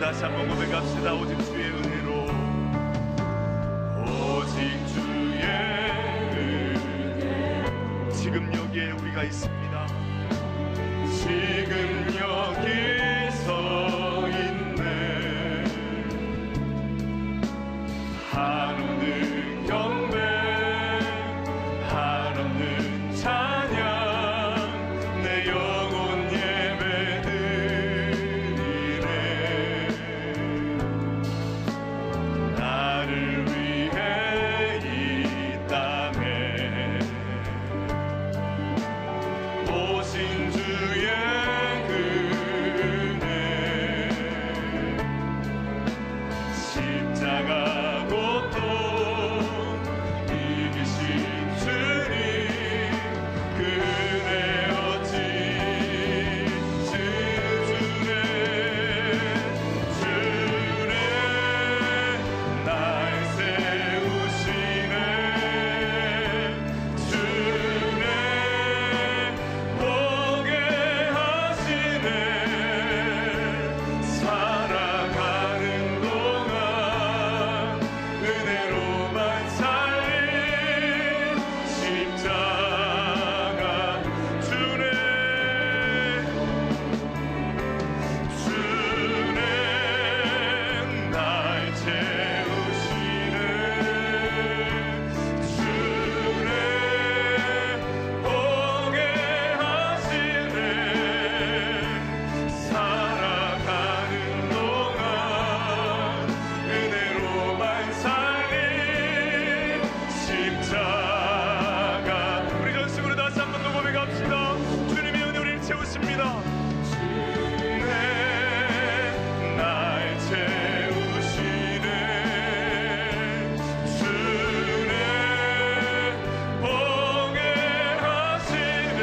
다시 한번 고백합시다. 오직 주의 은혜로, 오직 주의 은혜. 지금 여기에 우리가 있습니다. 지금 여기 서 있네. 한없는 경배, 한없는 찬양, 내 영혼 예배드리네. 나를 위해 이 땅에 오신 주의 은혜, 십자가 고통 이기신 주님, 그 은혜 어찌 주네, 주네 날 세우시네, 주네 보게 하시네. 살아가는 동안 은혜로만 살린 십자가 주네, 주네 날 채우시네, 주네 보게 하시네. 살아가는 동안 은혜로만 살린 십자가. 우리 전심으로 다시 한 번 더 고백합시다. 주님의 은혜 우리를 채우십니다. 주네 날 채우시네, 주네 보게 하시네.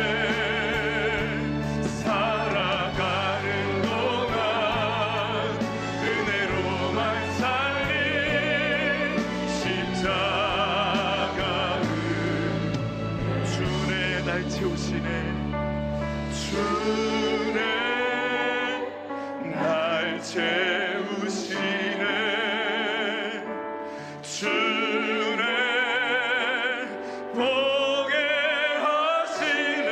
살아가는 동안 은혜로만 살린 십자가. 주네 날 채우시네, 주네 날 채우시네, 주네 보게 하시네.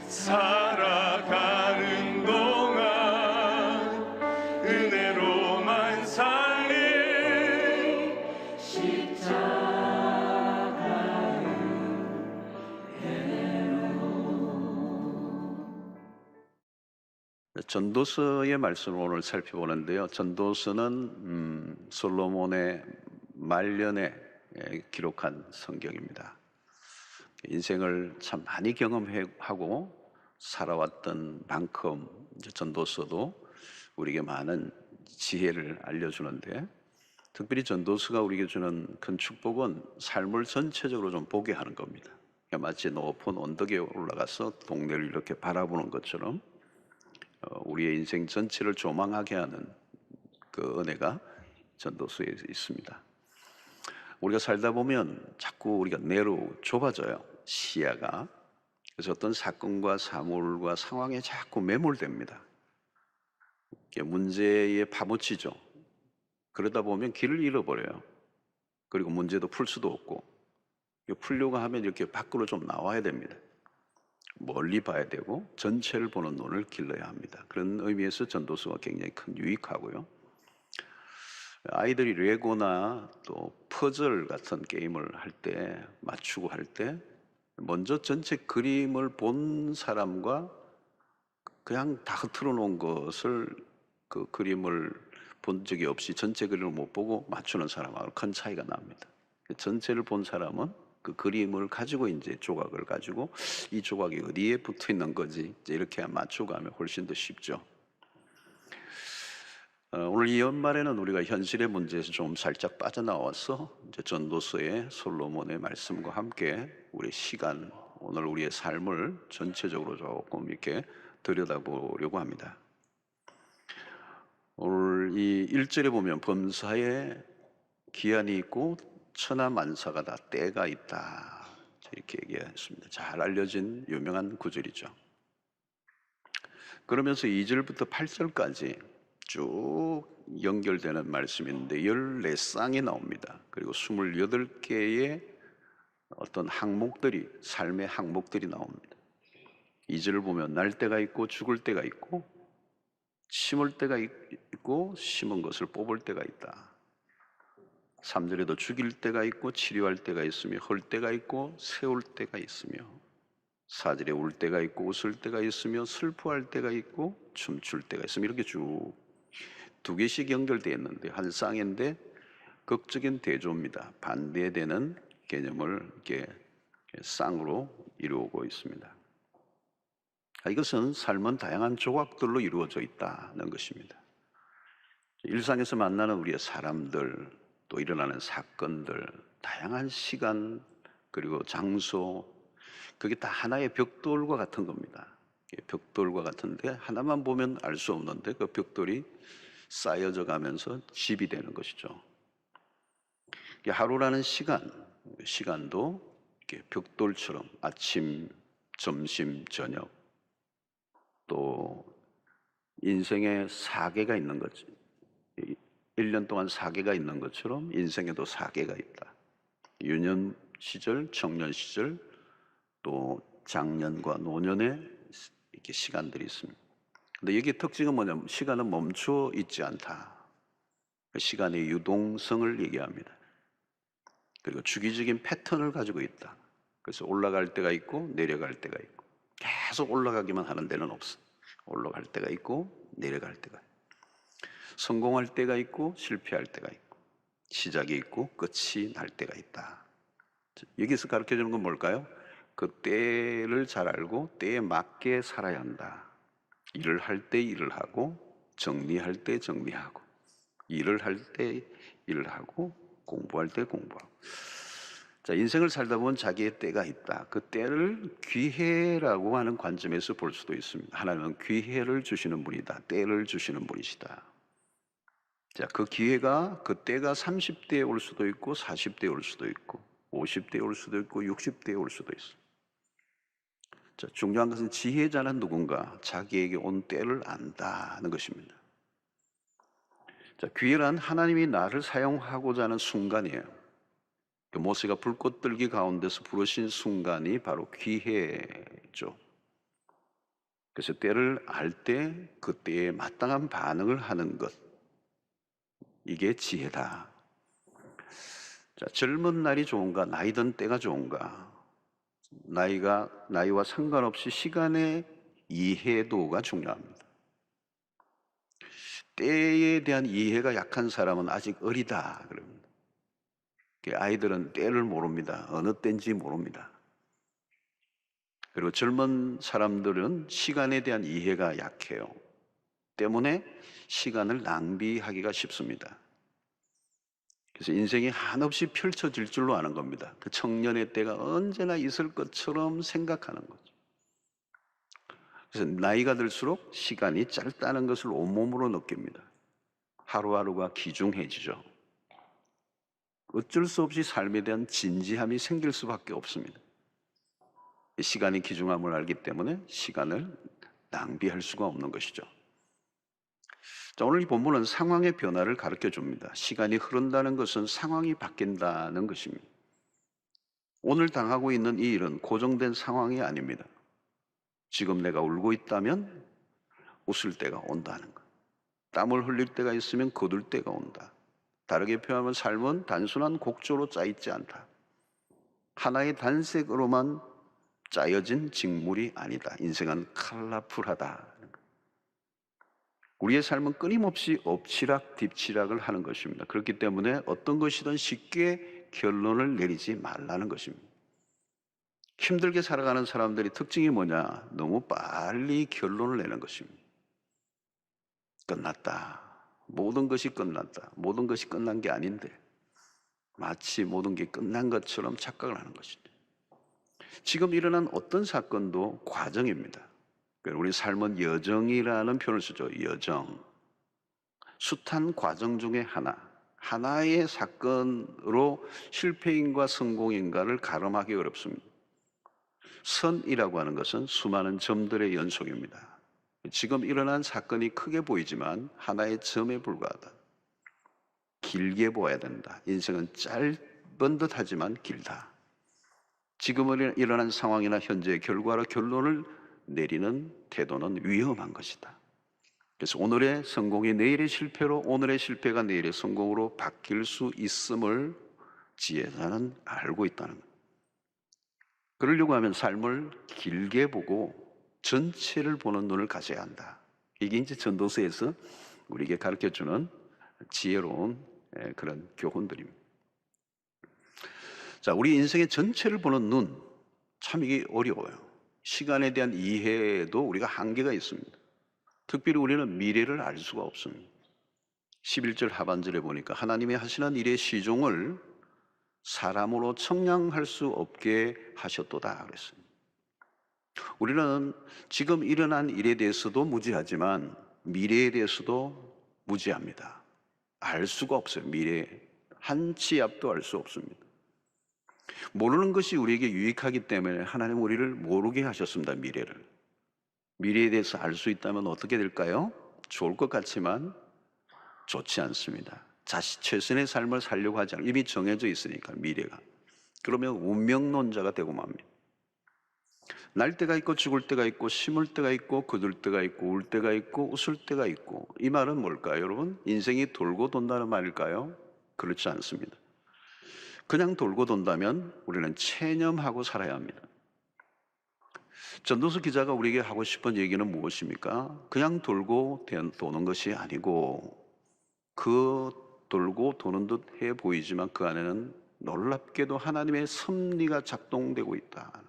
살아가는 동안 은혜로만 살린 전도서의 말씀을 오늘 살펴보는데요. 전도서는 솔로몬의 말년에 기록한 성경입니다. 인생을 참 많이 경험하고 살아왔던 만큼 전도서도 우리에게 많은 지혜를 알려주는데, 특별히 전도서가 우리에게 주는 큰 축복은 삶을 전체적으로 좀 보게 하는 겁니다. 마치 높은 언덕에 올라가서 동네를 이렇게 바라보는 것처럼 우리의 인생 전체를 조망하게 하는 그 은혜가 전도서에 있습니다. 우리가 살다 보면 자꾸 우리가 뇌로 좁아져요, 시야가. 그래서 어떤 사건과 사물과 상황에 자꾸 매몰됩니다. 문제에 파묻히죠. 그러다 보면 길을 잃어버려요. 그리고 문제도 풀 수도 없고, 풀려고 하면 이렇게 밖으로 좀 나와야 됩니다. 멀리 봐야 되고 전체를 보는 눈을 길러야 합니다. 그런 의미에서 전도서가 굉장히 큰 유익하고요. 아이들이 레고나 또 퍼즐 같은 게임을 할 때, 맞추고 할 때 먼저 전체 그림을 본 사람과 그냥 다 흐트러 놓은 것을, 그 그림을 본 적이 없이 전체 그림을 못 보고 맞추는 사람하고 큰 차이가 납니다. 전체를 본 사람은 그 그림을 가지고 이제 조각을 가지고 이 조각이 어디에 붙어 있는 거지 이렇게 맞추고 가면 훨씬 더 쉽죠. 오늘 이 연말에는 우리가 현실의 문제에서 좀 살짝 빠져나와서 이제 전도서의 솔로몬의 말씀과 함께 우리 시간, 오늘 우리의 삶을 전체적으로 조금 이렇게 들여다보려고 합니다. 오늘 이 1절에 보면 범사에 기한이 있고 천하만사가 다 때가 있다, 이렇게 얘기했습니다. 잘 알려진 유명한 구절이죠. 그러면서 2절부터 8절까지 쭉 연결되는 말씀이 있는데 14쌍이 나옵니다. 그리고 28개의 어떤 항목들이, 삶의 항목들이 나옵니다. 2절을 보면 날 때가 있고 죽을 때가 있고 심을 때가 있고 심은 것을 뽑을 때가 있다. 3절에도 죽일 때가 있고 치료할 때가 있으며 헐 때가 있고 세울 때가 있으며 4절에 울 때가 있고 웃을 때가 있으며 슬퍼할 때가 있고 춤출 때가 있으며 이렇게 쭉 두 개씩 연결되어 있는데 한 쌍인데 극적인 대조입니다. 반대되는 개념을 이렇게 쌍으로 이루고 있습니다. 이것은 삶은 다양한 조각들로 이루어져 있다는 것입니다. 일상에서 만나는 우리의 사람들, 또 일어나는 사건들, 다양한 시간 그리고 장소, 그게 다 하나의 벽돌과 같은 겁니다. 벽돌과 같은데 하나만 보면 알 수 없는데 그 벽돌이 쌓여져 가면서 집이 되는 것이죠. 하루라는 시간도 이렇게 벽돌처럼 아침, 점심, 저녁, 또 인생에 4개가 있는 거지. 1년 동안 4개가 있는 것처럼 인생에도 4개가 있다. 유년 시절, 청년 시절, 또 장년과 노년의 이렇게 시간들이 있습니다. 근데 여기 특징은 뭐냐면 시간은 멈춰 있지 않다. 시간의 유동성을 얘기합니다. 그리고 주기적인 패턴을 가지고 있다. 그래서 올라갈 때가 있고 내려갈 때가 있고 계속 올라가기만 하는 데는 없어. 올라갈 때가 있고 내려갈 때가 있고 성공할 때가 있고 실패할 때가 있고 시작이 있고 끝이 날 때가 있다. 여기서 가르쳐주는 건 뭘까요? 그 때를 잘 알고 때에 맞게 살아야 한다. 일을 할 때 일을 하고 정리할 때 정리하고 일을 할 때 일을 하고 공부할 때 공부하고. 자, 인생을 살다 보면 자기의 때가 있다. 그 때를 기회라고 하는 관점에서 볼 수도 있습니다. 하나님은 기회를 주시는 분이다. 때를 주시는 분이시다. 자, 그 기회가 그 때가 30대에 올 수도 있고 40대에 올 수도 있고 50대에 올 수도 있고 60대에 올 수도 있어. 자, 중요한 것은 지혜자는 누군가 자기에게 온 때를 안다는 것입니다. 자, 기회란 하나님이 나를 사용하고자 하는 순간이에요. 모세가 불꽃들기 가운데서 부르신 순간이 바로 기회죠. 그래서 때를 알 때 그 때에 마땅한 반응을 하는 것, 이게 지혜다. 자, 젊은 날이 좋은가 나이 든 때가 좋은가, 나이와 상관없이 시간의 이해도가 중요합니다. 때에 대한 이해가 약한 사람은 아직 어리다 그럽니다. 아이들은 때를 모릅니다. 어느 때인지 모릅니다. 그리고 젊은 사람들은 시간에 대한 이해가 약해요. 때문에 시간을 낭비하기가 쉽습니다. 그래서 인생이 한없이 펼쳐질 줄로 아는 겁니다. 그 청년의 때가 언제나 있을 것처럼 생각하는 거죠. 그래서 나이가 들수록 시간이 짧다는 것을 온몸으로 느낍니다. 하루하루가 귀중해지죠. 어쩔 수 없이 삶에 대한 진지함이 생길 수밖에 없습니다. 시간이 귀중함을 알기 때문에 시간을 낭비할 수가 없는 것이죠. 자, 오늘 이 본문은 상황의 변화를 가르쳐 줍니다. 시간이 흐른다는 것은 상황이 바뀐다는 것입니다. 오늘 당하고 있는 이 일은 고정된 상황이 아닙니다. 지금 내가 울고 있다면 웃을 때가 온다는 것. 땀을 흘릴 때가 있으면 거둘 때가 온다. 다르게 표현하면 삶은 단순한 곡조로 짜있지 않다. 하나의 단색으로만 짜여진 직물이 아니다. 인생은 컬러풀하다. 우리의 삶은 끊임없이 엎치락 뒤치락을 하는 것입니다. 그렇기 때문에 어떤 것이든 쉽게 결론을 내리지 말라는 것입니다. 힘들게 살아가는 사람들의 특징이 뭐냐? 너무 빨리 결론을 내는 것입니다. 끝났다. 모든 것이 끝났다. 모든 것이 끝난 게 아닌데 마치 모든 게 끝난 것처럼 착각을 하는 것이죠. 지금 일어난 어떤 사건도 과정입니다. 우리 삶은 여정이라는 표현을 쓰죠. 여정. 숱한 과정 중에 하나의 사건으로 실패인과 성공인가를 가름하기 어렵습니다. 선이라고 하는 것은 수많은 점들의 연속입니다. 지금 일어난 사건이 크게 보이지만 하나의 점에 불과하다. 길게 보아야 된다. 인생은 짧은 듯하지만 길다. 지금 일어난 상황이나 현재의 결과로 결론을 내리는 태도는 위험한 것이다. 그래서 오늘의 성공이 내일의 실패로, 오늘의 실패가 내일의 성공으로 바뀔 수 있음을 지혜자는 알고 있다는 것. 그러려고 하면 삶을 길게 보고 전체를 보는 눈을 가져야 한다. 이게 이제 전도서에서 우리에게 가르쳐주는 지혜로운 그런 교훈들입니다. 자, 우리 인생의 전체를 보는 눈, 참 이게 어려워요. 시간에 대한 이해에도 우리가 한계가 있습니다. 특별히 우리는 미래를 알 수가 없습니다. 11절 하반절에 보니까 하나님이 하시는 일의 시종을 사람으로 청량할 수 없게 하셨도다 그랬습니다. 우리는 지금 일어난 일에 대해서도 무지하지만 미래에 대해서도 무지합니다. 알 수가 없어요. 미래 한 치 앞도 알 수 없습니다. 모르는 것이 우리에게 유익하기 때문에 하나님 우리를 모르게 하셨습니다. 미래에 대해서 알 수 있다면 어떻게 될까요? 좋을 것 같지만 좋지 않습니다. 최선의 삶을 살려고 하지 않고 이미 정해져 있으니까 미래가. 그러면 운명론자가 되고 맙니다. 날 때가 있고 죽을 때가 있고 심을 때가 있고 거둘 때가 있고 울 때가 있고 웃을 때가 있고. 이 말은 뭘까요, 여러분? 인생이 돌고 돈다는 말일까요? 그렇지 않습니다. 그냥 돌고 돈다면 우리는 체념하고 살아야 합니다. 전도서 기자가 우리에게 하고 싶은 얘기는 무엇입니까? 그냥 돌고 도는 것이 아니고 그 돌고 도는 듯 해 보이지만 그 안에는 놀랍게도 하나님의 섭리가 작동되고 있다.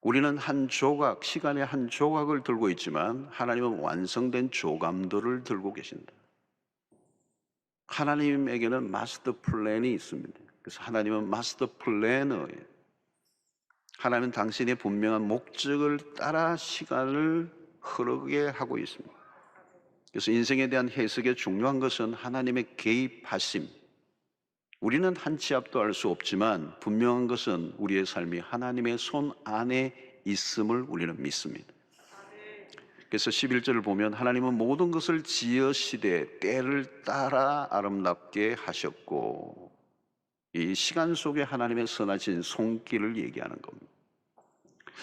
우리는 한 조각, 시간의 한 조각을 들고 있지만 하나님은 완성된 조감들을 들고 계신다. 하나님에게는 마스터 플랜이 있습니다. 그래서 하나님은 마스터 플래너예요. 하나님은 당신의 분명한 목적을 따라 시간을 흐르게 하고 있습니다. 그래서 인생에 대한 해석의 중요한 것은 하나님의 개입하심. 우리는 한 치 앞도 알 수 없지만 분명한 것은 우리의 삶이 하나님의 손 안에 있음을 우리는 믿습니다. 그래서 11절을 보면 하나님은 모든 것을 지으시되 때를 따라 아름답게 하셨고, 이 시간 속에 하나님의 선하신 손길을 얘기하는 겁니다.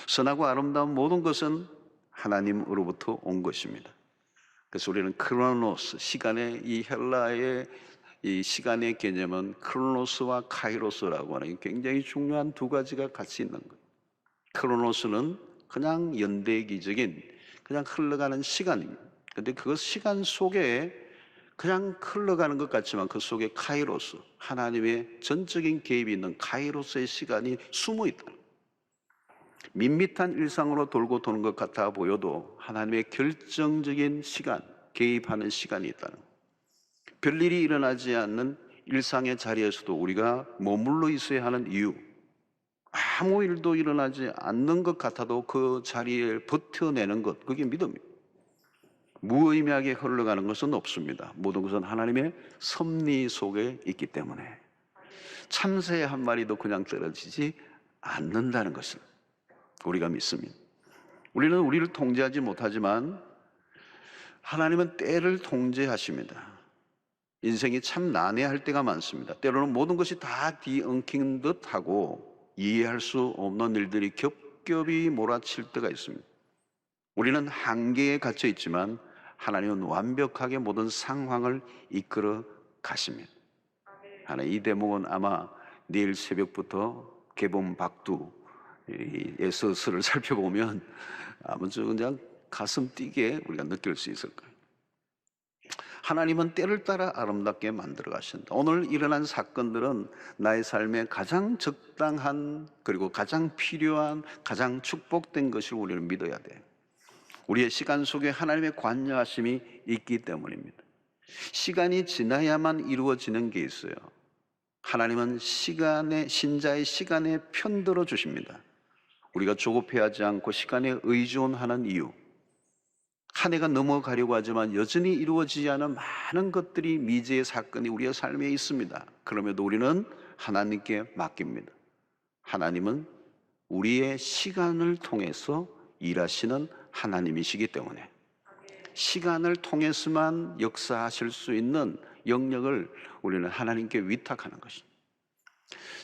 선하고 아름다운 모든 것은 하나님으로부터 온 것입니다. 그래서 우리는 크로노스, 시간의 이 헬라의 이 시간의 개념은 크로노스와 카이로스라고 하는 굉장히 중요한 두 가지가 같이 있는 거예요. 크로노스는 그냥 연대기적인 그냥 흘러가는 시간입니다. 그런데 그 시간 속에 그냥 흘러가는 것 같지만 그 속에 카이로스, 하나님의 전적인 개입이 있는 카이로스의 시간이 숨어 있다. 밋밋한 일상으로 돌고 도는 것 같아 보여도 하나님의 결정적인 시간, 개입하는 시간이 있다는 것. 별일이 일어나지 않는 일상의 자리에서도 우리가 머물러 있어야 하는 이유, 아무 일도 일어나지 않는 것 같아도 그 자리에 버텨내는 것, 그게 믿음입니다. 무의미하게 흘러가는 것은 없습니다. 모든 것은 하나님의 섭리 속에 있기 때문에 참새 한 마리도 그냥 떨어지지 않는다는 것을 우리가 믿습니다. 우리는 우리를 통제하지 못하지만 하나님은 때를 통제하십니다. 인생이 참 난해할 때가 많습니다. 때로는 모든 것이 다 뒤엉킨 듯하고 이해할 수 없는 일들이 겹겹이 몰아칠 때가 있습니다. 우리는 한계에 갇혀 있지만 하나님은 완벽하게 모든 상황을 이끌어 가십니다. 하나님, 이 대목은 아마 내일 새벽부터 개봉 박두 에서스를 살펴보면 아무튼 그냥 가슴 뛰게 우리가 느낄 수 있을 거예요. 하나님은 때를 따라 아름답게 만들어 가신다. 오늘 일어난 사건들은 나의 삶에 가장 적당한, 그리고 가장 필요한, 가장 축복된 것을 우리는 믿어야 돼요. 우리의 시간 속에 하나님의 관여하심이 있기 때문입니다. 시간이 지나야만 이루어지는 게 있어요. 하나님은 신자의 시간에 편들어 주십니다. 우리가 조급해하지 않고 시간에 의존하는 이유, 한 해가 넘어가려고 하지만 여전히 이루어지지 않은 많은 것들이, 미제의 사건이 우리의 삶에 있습니다. 그럼에도 우리는 하나님께 맡깁니다. 하나님은 우리의 시간을 통해서 일하시는 하나님이시기 때문에 시간을 통해서만 역사하실 수 있는 영역을 우리는 하나님께 위탁하는 것입니다.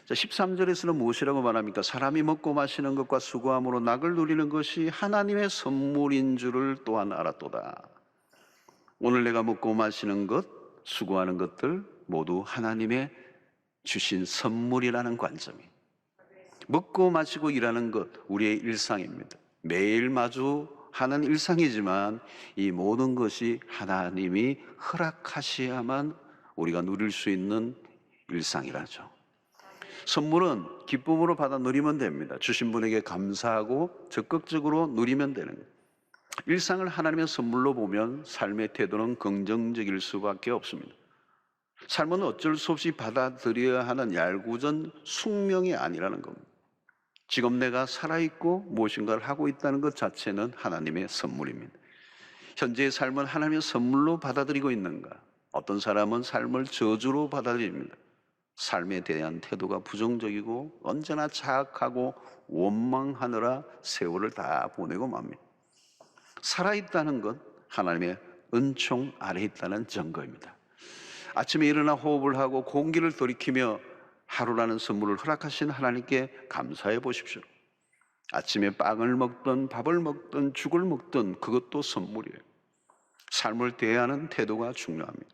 자, 13절에서는 무엇이라고 말합니까? 사람이 먹고 마시는 것과 수고함으로 낙을 누리는 것이 하나님의 선물인 줄을 또한 알았도다. 오늘 내가 먹고 마시는 것, 수고하는 것들 모두 하나님의 주신 선물이라는 관점이, 먹고 마시고 일하는 것 우리의 일상입니다. 매일 마주하는 일상이지만 이 모든 것이 하나님이 허락하셔야만 우리가 누릴 수 있는 일상이라죠. 선물은 기쁨으로 받아 누리면 됩니다. 주신 분에게 감사하고 적극적으로 누리면 되는 거예요. 일상을 하나님의 선물로 보면 삶의 태도는 긍정적일 수밖에 없습니다. 삶은 어쩔 수 없이 받아들여야 하는 얄궂은 숙명이 아니라는 겁니다. 지금 내가 살아있고 무엇인가를 하고 있다는 것 자체는 하나님의 선물입니다. 현재의 삶은 하나님의 선물로 받아들이고 있는가? 어떤 사람은 삶을 저주로 받아들입니다. 삶에 대한 태도가 부정적이고 언제나 자학하고 원망하느라 세월을 다 보내고 맙니다. 살아있다는 것, 하나님의 은총 아래 있다는 증거입니다. 아침에 일어나 호흡을 하고 공기를 돌이키며 하루라는 선물을 허락하신 하나님께 감사해 보십시오. 아침에 빵을 먹든 밥을 먹든 죽을 먹든 그것도 선물이에요. 삶을 대하는 태도가 중요합니다.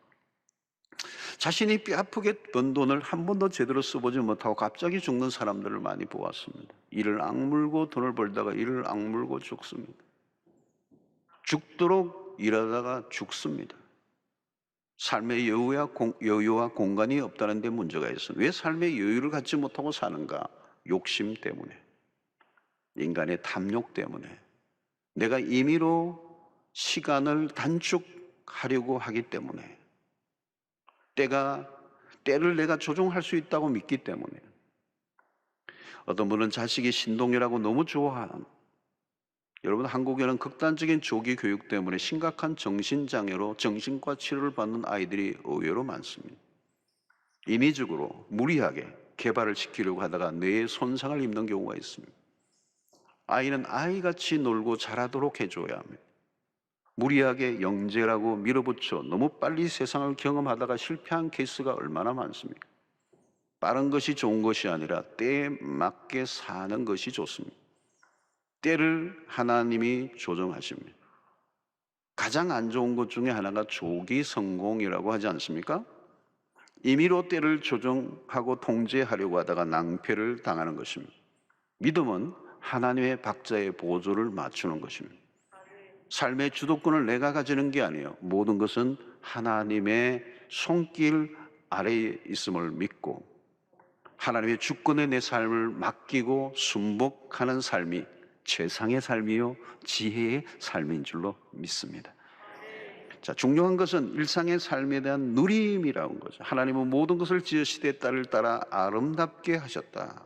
자신이 뼈아프게 번 돈을 한 번도 제대로 써보지 못하고 갑자기 죽는 사람들을 많이 보았습니다. 이를 악물고 돈을 벌다가 이를 악물고 죽습니다. 죽도록 일하다가 죽습니다. 삶의 여유와 공간이 없다는 데 문제가 있어요. 왜 삶의 여유를 갖지 못하고 사는가? 욕심 때문에, 인간의 탐욕 때문에, 내가 임의로 시간을 단축하려고 하기 때문에, 때를 내가 조종할 수 있다고 믿기 때문에. 어떤 분은 자식이 신동이라고 너무 좋아하는, 여러분 한국에는 극단적인 조기 교육 때문에 심각한 정신장애로 정신과 치료를 받는 아이들이 의외로 많습니다. 인위적으로 무리하게 개발을 시키려고 하다가 뇌에 손상을 입는 경우가 있습니다. 아이는 아이같이 놀고 자라도록 해줘야 합니다. 무리하게 영재라고 밀어붙여 너무 빨리 세상을 경험하다가 실패한 케이스가 얼마나 많습니까? 빠른 것이 좋은 것이 아니라 때에 맞게 사는 것이 좋습니다. 때를 하나님이 조정하십니다. 가장 안 좋은 것 중에 하나가 조기 성공이라고 하지 않습니까? 임의로 때를 조정하고 통제하려고 하다가 낭패를 당하는 것입니다. 믿음은 하나님의 박자의 보조를 맞추는 것입니다. 삶의 주도권을 내가 가지는 게 아니에요. 모든 것은 하나님의 손길 아래에 있음을 믿고 하나님의 주권에 내 삶을 맡기고 순복하는 삶이 최상의 삶이요 지혜의 삶인 줄로 믿습니다. 자, 중요한 것은 일상의 삶에 대한 누림이라는 거죠. 하나님은 모든 것을 지으시되 때를 따라 아름답게 하셨다.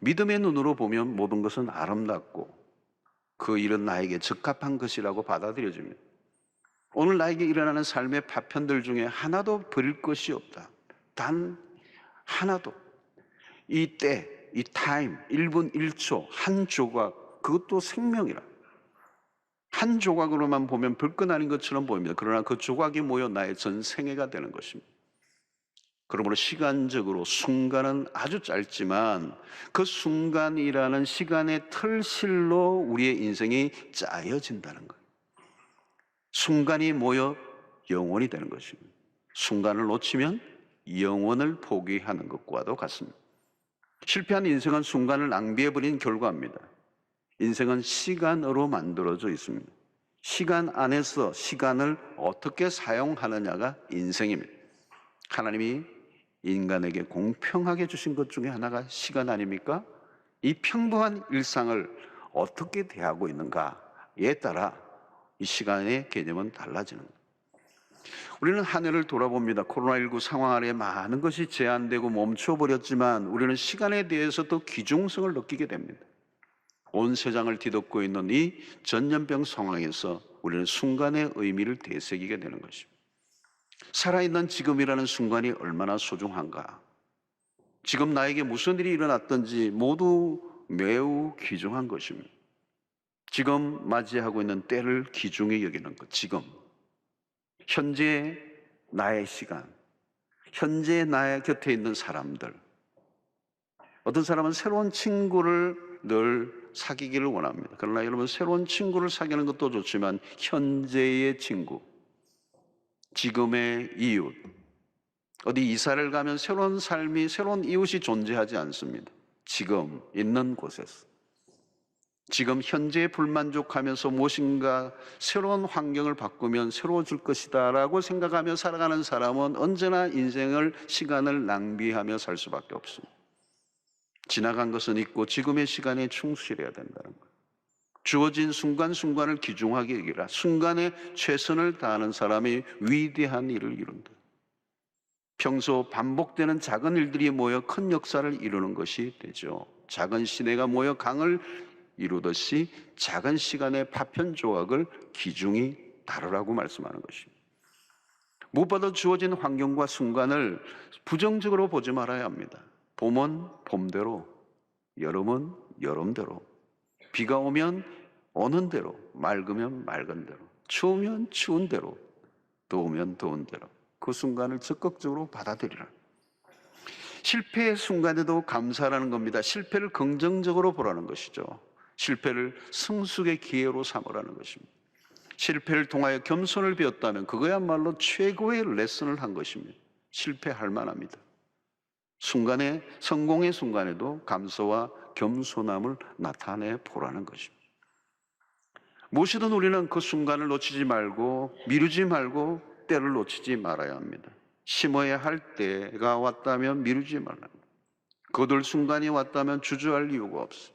믿음의 눈으로 보면 모든 것은 아름답고 그 일은 나에게 적합한 것이라고 받아들여집니다. 오늘 나에게 일어나는 삶의 파편들 중에 하나도 버릴 것이 없다. 단 하나도. 이 때, 이 타임, 1분 1초, 한 조각, 그것도 생명이라. 한 조각으로만 보면 별것 아닌 것처럼 보입니다. 그러나 그 조각이 모여 나의 전생애가 되는 것입니다. 그러므로 시간적으로 순간은 아주 짧지만 그 순간이라는 시간의 틀실로 우리의 인생이 짜여진다는 거예요. 순간이 모여 영원이 되는 것입니다. 순간을 놓치면 영원을 포기하는 것과도 같습니다. 실패한 인생은 순간을 낭비해버린 결과입니다. 인생은 시간으로 만들어져 있습니다. 시간 안에서 시간을 어떻게 사용하느냐가 인생입니다. 하나님이 인간에게 공평하게 주신 것 중에 하나가 시간 아닙니까? 이 평범한 일상을 어떻게 대하고 있는가에 따라 이 시간의 개념은 달라지는 거예요. 우리는 한 해를 돌아봅니다. 코로나19 상황 아래 많은 것이 제한되고 멈춰버렸지만 우리는 시간에 대해서 더 귀중성을 느끼게 됩니다. 온 세상을 뒤덮고 있는 이 전염병 상황에서 우리는 순간의 의미를 되새기게 되는 것입니다. 살아있는 지금이라는 순간이 얼마나 소중한가. 지금 나에게 무슨 일이 일어났든지 모두 매우 귀중한 것입니다. 지금 맞이하고 있는 때를 귀중히 여기는 것. 지금 현재 나의 시간, 현재 나의 곁에 있는 사람들. 어떤 사람은 새로운 친구를 늘 사귀기를 원합니다. 그러나 여러분, 새로운 친구를 사귀는 것도 좋지만 현재의 친구, 지금의 이웃, 어디 이사를 가면 새로운 삶이, 새로운 이웃이 존재하지 않습니다. 지금 있는 곳에서, 지금 현재에 불만족하면서 무엇인가 새로운 환경을 바꾸면 새로워질 것이다 라고 생각하며 살아가는 사람은 언제나 인생을, 시간을 낭비하며 살 수밖에 없습니다. 지나간 것은 있고 지금의 시간에 충실해야 된다는 거예요. 주어진 순간순간을 귀중하게 여기라. 순간에 최선을 다하는 사람이 위대한 일을 이룬다. 평소 반복되는 작은 일들이 모여 큰 역사를 이루는 것이 되죠. 작은 시내가 모여 강을 이루듯이 작은 시간의 파편 조각을 귀중히 다루라고 말씀하는 것입니다. 무엇보다 주어진 환경과 순간을 부정적으로 보지 말아야 합니다. 봄은 봄대로, 여름은 여름대로, 비가 오면 오는 대로, 맑으면 맑은 대로, 추우면 추운 대로, 더우면 더운 대로 그 순간을 적극적으로 받아들이라. 실패의 순간에도 감사하라는 겁니다. 실패를 긍정적으로 보라는 것이죠. 실패를 성숙의 기회로 삼으라는 것입니다. 실패를 통하여 겸손을 배웠다면 그거야말로 최고의 레슨을 한 것입니다. 실패할 만합니다. 순간에, 성공의 순간에도 감사와 겸손함을 나타내 보라는 것입니다. 무엇이든 우리는 그 순간을 놓치지 말고, 미루지 말고 때를 놓치지 말아야 합니다. 심어야 할 때가 왔다면 미루지 말라. 거둘 순간이 왔다면 주저할 이유가 없어.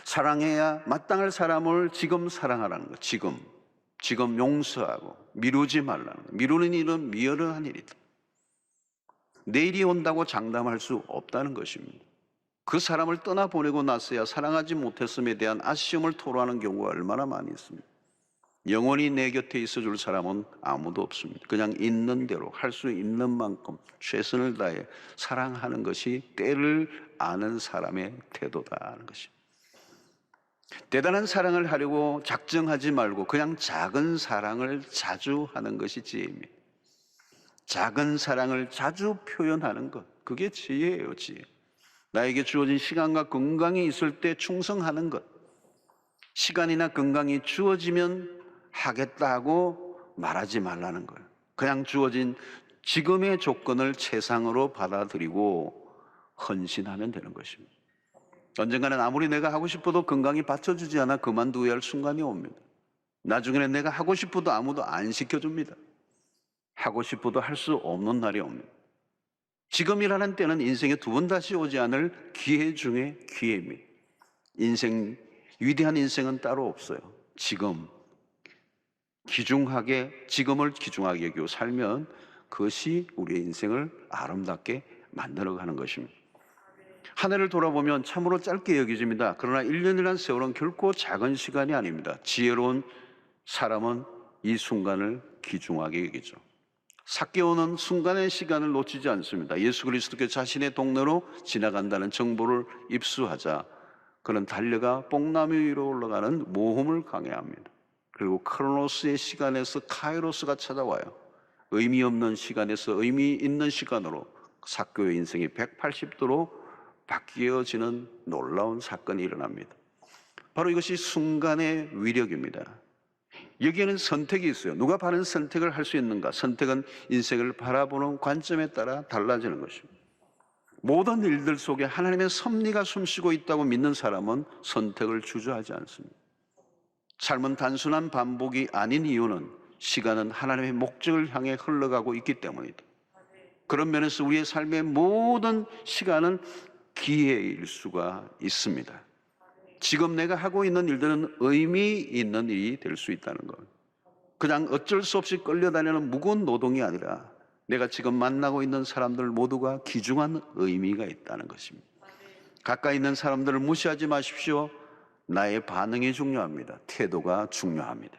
사랑해야 마땅할 사람을 지금 사랑하라는 것. 지금 용서하고 미루지 말라는 것. 미루는 일은 미련한 일이다. 내일이 온다고 장담할 수 없다는 것입니다. 그 사람을 떠나보내고 나서야 사랑하지 못했음에 대한 아쉬움을 토로하는 경우가 얼마나 많이 있습니다. 영원히 내 곁에 있어줄 사람은 아무도 없습니다. 그냥 있는 대로 할 수 있는 만큼 최선을 다해 사랑하는 것이 때를 아는 사람의 태도다 하는 것입니다. 대단한 사랑을 하려고 작정하지 말고 그냥 작은 사랑을 자주 하는 것이 지혜입니다. 작은 사랑을 자주 표현하는 것, 그게 지혜예요, 지혜. 나에게 주어진 시간과 건강이 있을 때 충성하는 것. 시간이나 건강이 주어지면 하겠다 하고 말하지 말라는 거예요. 그냥 주어진 지금의 조건을 최상으로 받아들이고 헌신하면 되는 것입니다. 언젠가는 아무리 내가 하고 싶어도 건강이 받쳐주지 않아 그만두어야 할 순간이 옵니다. 나중에는 내가 하고 싶어도 아무도 안 시켜줍니다. 하고 싶어도 할 수 없는 날이 옵니다. 지금이라는 때는 인생에 두 번 다시 오지 않을 기회 중에 기회입니다. 위대한 인생은 따로 없어요. 지금을 귀중하게 여기고 살면 그것이 우리의 인생을 아름답게 만들어가는 것입니다. 한 해를 돌아보면 참으로 짧게 여겨집니다. 그러나 1년이라는 세월은 결코 작은 시간이 아닙니다. 지혜로운 사람은 이 순간을 귀중하게 여기죠. 삭개오는 순간의 시간을 놓치지 않습니다. 예수 그리스도께 자신의 동네로 지나간다는 정보를 입수하자 그는 달려가 뽕나무 위로 올라가는 모험을 강요합니다. 그리고 크로노스의 시간에서 카이로스가 찾아와요. 의미 없는 시간에서 의미 있는 시간으로 삭개오의 인생이 180도로 바뀌어지는 놀라운 사건이 일어납니다. 바로 이것이 순간의 위력입니다. 여기에는 선택이 있어요. 누가 바른 선택을 할 수 있는가? 선택은 인생을 바라보는 관점에 따라 달라지는 것입니다. 모든 일들 속에 하나님의 섭리가 숨쉬고 있다고 믿는 사람은 선택을 주저하지 않습니다. 삶은 단순한 반복이 아닌 이유는 시간은 하나님의 목적을 향해 흘러가고 있기 때문이다. 그런 면에서 우리의 삶의 모든 시간은 기회일 수가 있습니다. 지금 내가 하고 있는 일들은 의미 있는 일이 될 수 있다는 것. 그냥 어쩔 수 없이 끌려다니는 무거운 노동이 아니라 내가 지금 만나고 있는 사람들 모두가 귀중한 의미가 있다는 것입니다. 가까이 있는 사람들을 무시하지 마십시오. 나의 반응이 중요합니다. 태도가 중요합니다.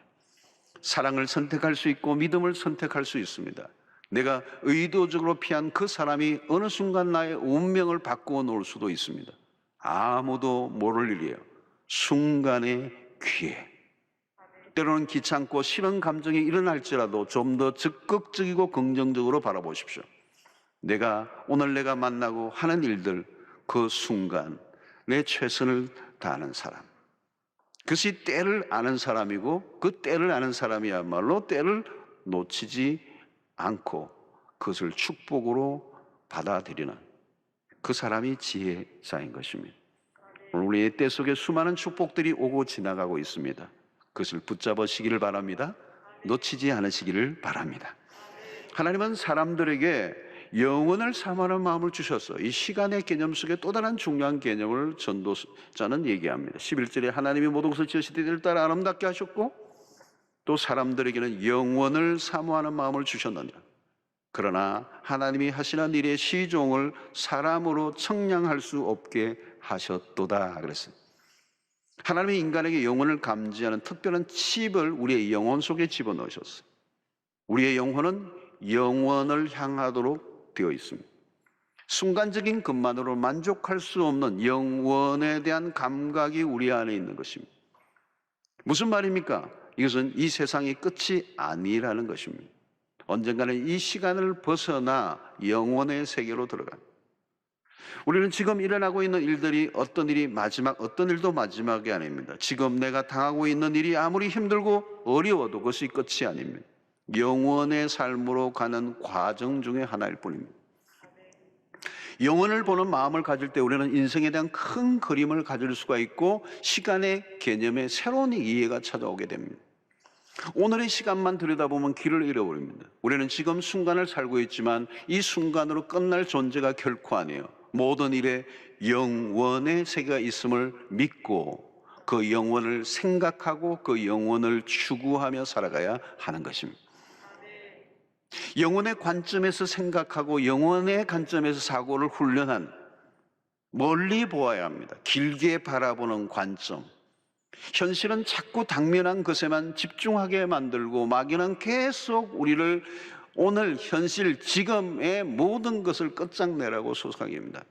사랑을 선택할 수 있고 믿음을 선택할 수 있습니다. 내가 의도적으로 피한 그 사람이 어느 순간 나의 운명을 바꾸어 놓을 수도 있습니다. 아무도 모를 일이에요. 순간의 기회. 때로는 귀찮고 싫은 감정이 일어날지라도 좀 더 적극적이고 긍정적으로 바라보십시오. 오늘 내가 만나고 하는 일들, 그 순간 내 최선을 다하는 사람, 그것이 때를 아는 사람이고, 그 때를 아는 사람이야말로 때를 놓치지 않고 그것을 축복으로 받아들이는 그 사람이 지혜자인 것입니다. 오늘 우리의 때 속에 수많은 축복들이 오고 지나가고 있습니다. 그것을 붙잡으시기를 바랍니다. 놓치지 않으시기를 바랍니다. 하나님은 사람들에게 영원을 사모하는 마음을 주셔서 이 시간의 개념 속에 또 다른 중요한 개념을 전도자는 얘기합니다. 11절에 하나님이 모든 것을 지으시되 이를 따라 아름답게 하셨고 또 사람들에게는 영원을 사모하는 마음을 주셨느니라. 그러나 하나님이 하시는 일의 시종을 사람으로 측량할 수 없게 하셨도다 그랬어요. 하나님이 인간에게 영혼을 감지하는 특별한 칩을 우리의 영혼 속에 집어넣으셨어요. 우리의 영혼은 영원을 향하도록 되어 있습니다. 순간적인 것만으로 만족할 수 없는 영원에 대한 감각이 우리 안에 있는 것입니다. 무슨 말입니까? 이것은 이 세상이 끝이 아니라는 것입니다. 언젠가는 이 시간을 벗어나 영원의 세계로 들어갑니다. 우리는 지금 일어나고 있는 일들이 어떤 일도 마지막이 아닙니다. 지금 내가 당하고 있는 일이 아무리 힘들고 어려워도 그것이 끝이 아닙니다. 영원의 삶으로 가는 과정 중에 하나일 뿐입니다. 영원을 보는 마음을 가질 때 우리는 인생에 대한 큰 그림을 가질 수가 있고 시간의 개념에 새로운 이해가 찾아오게 됩니다. 오늘의 시간만 들여다보면 길을 잃어버립니다. 우리는 지금 순간을 살고 있지만 이 순간으로 끝날 존재가 결코 아니에요. 모든 일에 영원의 세계가 있음을 믿고 그 영원을 생각하고 그 영원을 추구하며 살아가야 하는 것입니다. 영혼의 관점에서 생각하고 영혼의 관점에서 사고를 훈련한, 멀리 보아야 합니다. 길게 바라보는 관점. 현실은 자꾸 당면한 것에만 집중하게 만들고 막연한 계속 우리를 오늘 현실 지금의 모든 것을 끝장내라고 소속하게 됩니다.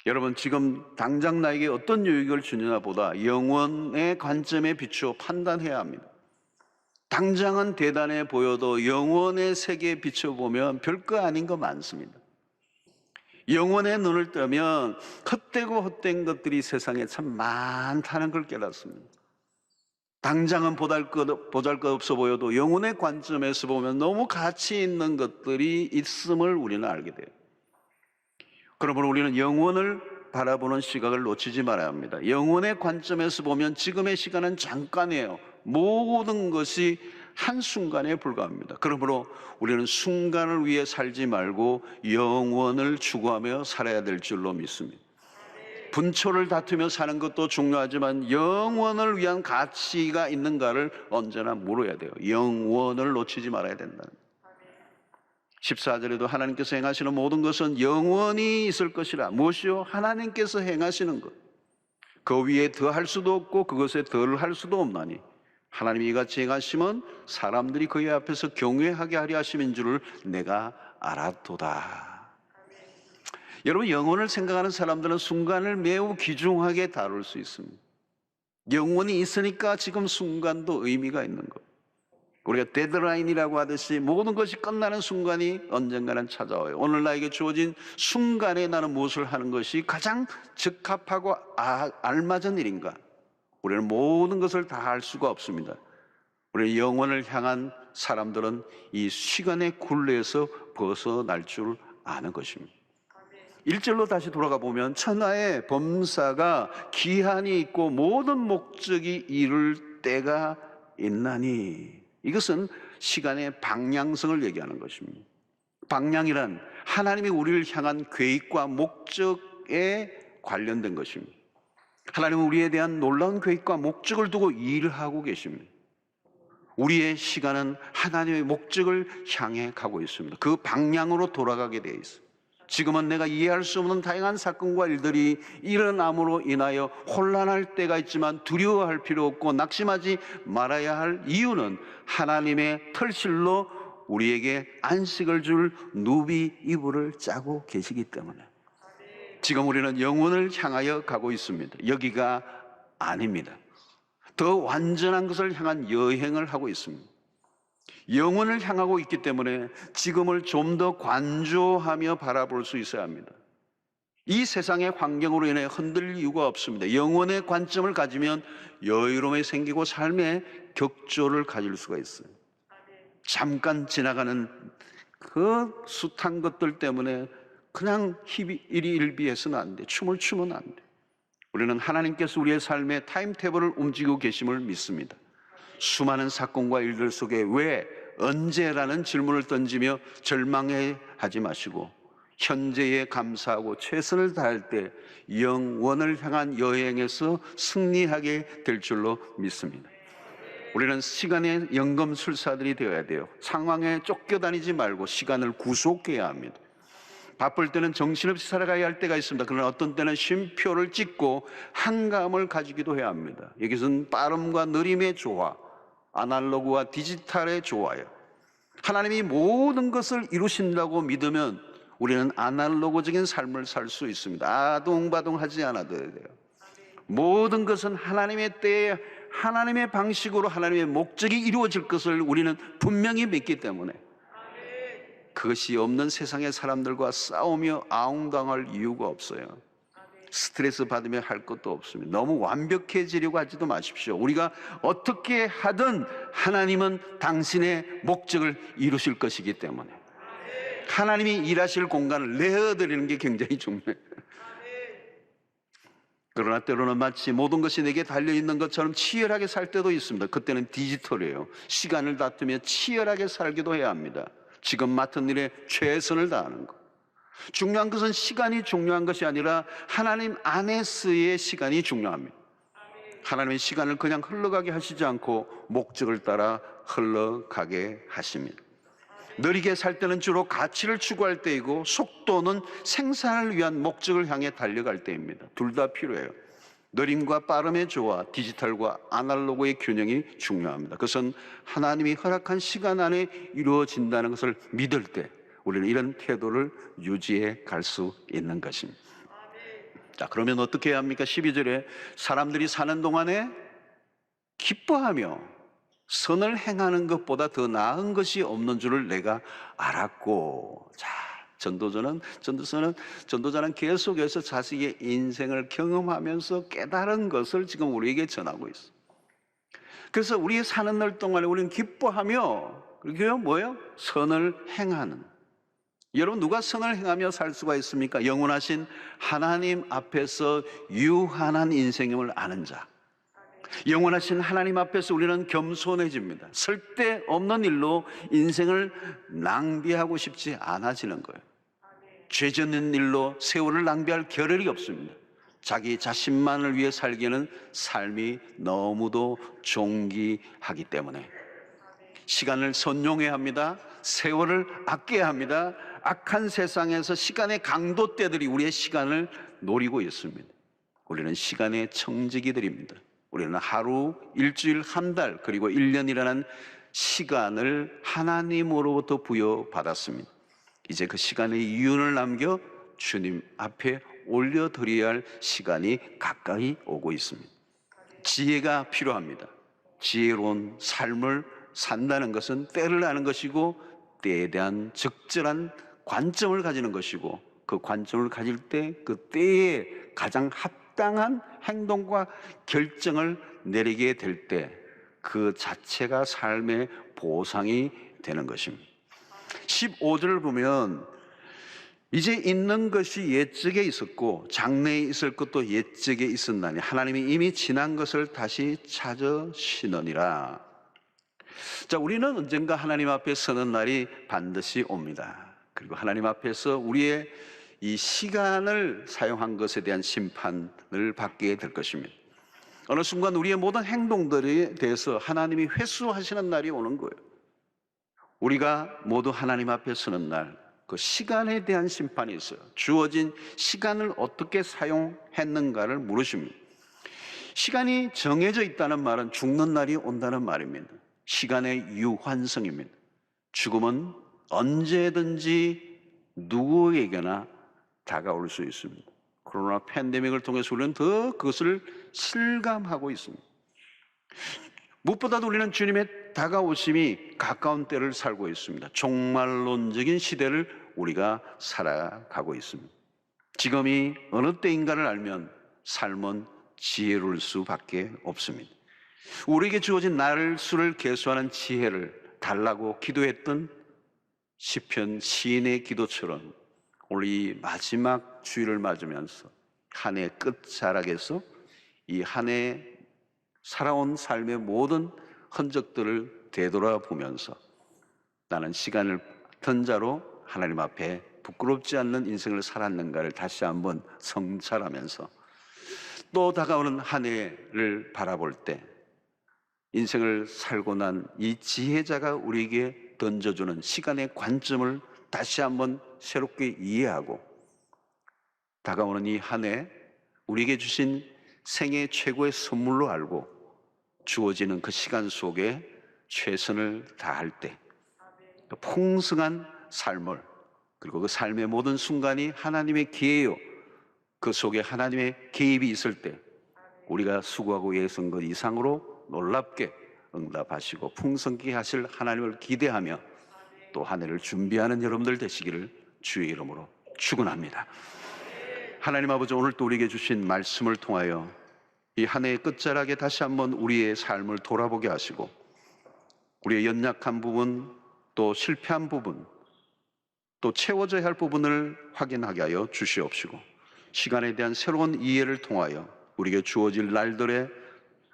여러분, 지금 당장 나에게 어떤 유익을 주느냐 보다 영혼의 관점에 비추어 판단해야 합니다. 당장은 대단해 보여도 영혼의 세계에 비춰보면 별거 아닌 거 많습니다. 영혼의 눈을 뜨면 헛되고 헛된 것들이 세상에 참 많다는 걸 깨닫습니다. 당장은 보잘것없어 보여도 영혼의 관점에서 보면 너무 가치 있는 것들이 있음을 우리는 알게 돼요. 그러므로 우리는 영혼을 바라보는 시각을 놓치지 말아야 합니다. 영혼의 관점에서 보면 지금의 시간은 잠깐이에요. 모든 것이 한순간에 불과합니다. 그러므로 우리는 순간을 위해 살지 말고 영원을 추구하며 살아야 될 줄로 믿습니다. 분초를 다투며 사는 것도 중요하지만 영원을 위한 가치가 있는가를 언제나 물어야 돼요. 영원을 놓치지 말아야 된다는 거예요. 14절에도 하나님께서 행하시는 모든 것은 영원히 있을 것이라. 무엇이요? 하나님께서 행하시는 것. 그 위에 더할 수도 없고 그것에 덜할 수도 없나니 하나님이 이같이 행하시면 사람들이 그의 앞에서 경외하게 하려 하심인 줄을 내가 알았도다. 여러분, 영혼을 생각하는 사람들은 순간을 매우 귀중하게 다룰 수 있습니다. 영혼이 있으니까 지금 순간도 의미가 있는 것. 우리가 데드라인이라고 하듯이 모든 것이 끝나는 순간이 언젠가는 찾아와요. 오늘 나에게 주어진 순간에 나는 무엇을 하는 것이 가장 적합하고 알맞은 일인가? 우리는 모든 것을 다 할 수가 없습니다. 우리의 영혼을 향한 사람들은 이 시간의 굴레에서 벗어날 줄 아는 것입니다. 1절로 다시 돌아가 보면 천하의 범사가 기한이 있고 모든 목적이 이룰 때가 있나니, 이것은 시간의 방향성을 얘기하는 것입니다. 방향이란 하나님이 우리를 향한 계획과 목적에 관련된 것입니다. 하나님은 우리에 대한 놀라운 계획과 목적을 두고 일하고 계십니다. 우리의 시간은 하나님의 목적을 향해 가고 있습니다. 그 방향으로 돌아가게 되어 있습니다. 지금은 내가 이해할 수 없는 다양한 사건과 일들이 일어남으로 인하여 혼란할 때가 있지만 두려워할 필요 없고 낙심하지 말아야 할 이유는 하나님의 털실로 우리에게 안식을 줄 누비 이불을 짜고 계시기 때문에 지금 우리는 영혼을 향하여 가고 있습니다. 여기가 아닙니다. 더 완전한 것을 향한 여행을 하고 있습니다. 영혼을 향하고 있기 때문에 지금을 좀 더 관조하며 바라볼 수 있어야 합니다. 이 세상의 환경으로 인해 흔들릴 이유가 없습니다. 영혼의 관점을 가지면 여유로움이 생기고 삶의 격조를 가질 수가 있어요. 잠깐 지나가는 그 숱한 것들 때문에 그냥 일희일비해서는 안 돼. 춤을 추면 안 돼. 우리는 하나님께서 우리의 삶의 타임테이블을 움직이고 계심을 믿습니다. 수많은 사건과 일들 속에 왜, 언제라는 질문을 던지며 절망해 하지 마시고 현재에 감사하고 최선을 다할 때 영원을 향한 여행에서 승리하게 될 줄로 믿습니다. 우리는 시간의 연금술사들이 되어야 돼요. 상황에 쫓겨다니지 말고 시간을 구속해야 합니다. 바쁠 때는 정신없이 살아가야 할 때가 있습니다. 그러나 어떤 때는 쉼표를 찍고 한감을 가지기도 해야 합니다. 여기서는 빠름과 느림의 조화, 아날로그와 디지털의 조화예요. 하나님이 모든 것을 이루신다고 믿으면 우리는 아날로그적인 삶을 살 수 있습니다. 아동바동하지 않아도 돼요. 모든 것은 하나님의 때에 하나님의 방식으로 하나님의 목적이 이루어질 것을 우리는 분명히 믿기 때문에 그것이 없는 세상의 사람들과 싸우며 아웅당할 이유가 없어요. 스트레스 받으며 할 것도 없습니다. 너무 완벽해지려고 하지도 마십시오. 우리가 어떻게 하든 하나님은 당신의 목적을 이루실 것이기 때문에 하나님이 일하실 공간을 내어드리는 게 굉장히 중요해요. 그러나 때로는 마치 모든 것이 내게 달려있는 것처럼 치열하게 살 때도 있습니다. 그때는 디지털이에요. 시간을 다투며 치열하게 살기도 해야 합니다. 지금 맡은 일에 최선을 다하는 것. 중요한 것은 시간이 중요한 것이 아니라 하나님 안에서의 시간이 중요합니다. 하나님의 시간을 그냥 흘러가게 하시지 않고 목적을 따라 흘러가게 하십니다. 느리게 살 때는 주로 가치를 추구할 때이고 속도는 생산을 위한 목적을 향해 달려갈 때입니다. 둘 다 필요해요. 느림과 빠름의 조화, 디지털과 아날로그의 균형이 중요합니다. 그것은 하나님이 허락한 시간 안에 이루어진다는 것을 믿을 때 우리는 이런 태도를 유지해 갈 수 있는 것입니다. 자, 그러면 어떻게 해야 합니까? 12절에 사람들이 사는 동안에 기뻐하며 선을 행하는 것보다 더 나은 것이 없는 줄을 내가 알았고. 자, 전도자는 계속해서 자식의 인생을 경험하면서 깨달은 것을 지금 우리에게 전하고 있어. 그래서 우리 사는 날 동안에 우리는 기뻐하며, 그리고 뭐예요? 선을 행하는. 여러분, 누가 선을 행하며 살 수가 있습니까? 영원하신 하나님 앞에서 유한한 인생임을 아는 자. 영원하신 하나님 앞에서 우리는 겸손해집니다. 쓸데없는 일로 인생을 낭비하고 싶지 않아지는 거예요. 죄 짓는 일로 세월을 낭비할 겨를이 없습니다. 자기 자신만을 위해 살기에는 삶이 너무도 종기하기 때문에 시간을 선용해야 합니다. 세월을 아껴야 합니다. 악한 세상에서 시간의 강도떼들이 우리의 시간을 노리고 있습니다. 우리는 시간의 청지기들입니다. 우리는 하루, 일주일, 한 달, 그리고 1년이라는 시간을 하나님으로부터 부여받았습니다. 이제 그 시간의 이윤을 남겨 주님 앞에 올려드려야 할 시간이 가까이 오고 있습니다. 지혜가 필요합니다. 지혜로운 삶을 산다는 것은 때를 아는 것이고 때에 대한 적절한 관점을 가지는 것이고 그 관점을 가질 때 그 때에 가장 합당한 행동과 결정을 내리게 될 때 그 자체가 삶의 보상이 되는 것입니다. 15절을 보면 이제 있는 것이 옛적에 있었고 장래에 있을 것도 옛적에 있었나니 하나님이 이미 지난 것을 다시 찾으시느니라. 자, 우리는 언젠가 하나님 앞에 서는 날이 반드시 옵니다. 그리고 하나님 앞에서 우리의 이 시간을 사용한 것에 대한 심판을 받게 될 것입니다. 어느 순간 우리의 모든 행동들에 대해서 하나님이 회수하시는 날이 오는 거예요. 우리가 모두 하나님 앞에 서는 날, 그 시간에 대한 심판이 있어요. 주어진 시간을 어떻게 사용했는가를 물으십니다. 시간이 정해져 있다는 말은 죽는 날이 온다는 말입니다. 시간의 유한성입니다. 죽음은 언제든지 누구에게나 다가올 수 있습니다. 코로나 팬데믹을 통해서 우리는 더 그것을 실감하고 있습니다. 무엇보다도 우리는 주님의 다가오심이 가까운 때를 살고 있습니다. 종말론적인 시대를 우리가 살아가고 있습니다. 지금이 어느 때인가를 알면 삶은 지혜로울 수밖에 없습니다. 우리에게 주어진 날 수를 계수하는 지혜를 달라고 기도했던 시편 시인의 기도처럼 오늘 이 마지막 주일을 맞으면서 한 해 끝자락에서 이 한 해 살아온 삶의 모든 흔적들을 되돌아보면서 나는 시간을 턴자로 하나님 앞에 부끄럽지 않는 인생을 살았는가를 다시 한번 성찰하면서 또 다가오는 한 해를 바라볼 때 인생을 살고 난 이 지혜자가 우리에게 던져주는 시간의 관점을 다시 한번 새롭게 이해하고 다가오는 이 한 해 우리에게 주신 생애 최고의 선물로 알고 주어지는 그 시간 속에 최선을 다할 때 그 풍성한 삶을 그리고 그 삶의 모든 순간이 하나님의 기회요 그 속에 하나님의 개입이 있을 때 우리가 수고하고 애쓴 것 이상으로 놀랍게 응답하시고 풍성케 하실 하나님을 기대하며 또 한 해를 준비하는 여러분들 되시기를 주의 이름으로 축원합니다. 하나님 아버지, 오늘 또 우리에게 주신 말씀을 통하여 이 한 해의 끝자락에 다시 한번 우리의 삶을 돌아보게 하시고 우리의 연약한 부분 또 실패한 부분 또 채워져야 할 부분을 확인하게 하여 주시옵시고 시간에 대한 새로운 이해를 통하여 우리에게 주어질 날들에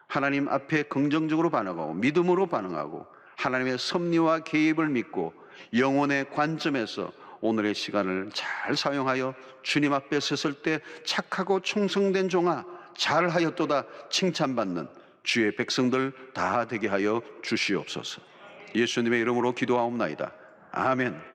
하나님 앞에 긍정적으로 반응하고 믿음으로 반응하고 하나님의 섭리와 개입을 믿고 영혼의 관점에서 오늘의 시간을 잘 사용하여 주님 앞에 섰을 때 착하고 충성된 종아 잘하였도다 칭찬받는 주의 백성들 다 되게 하여 주시옵소서. 예수님의 이름으로 기도하옵나이다. 아멘.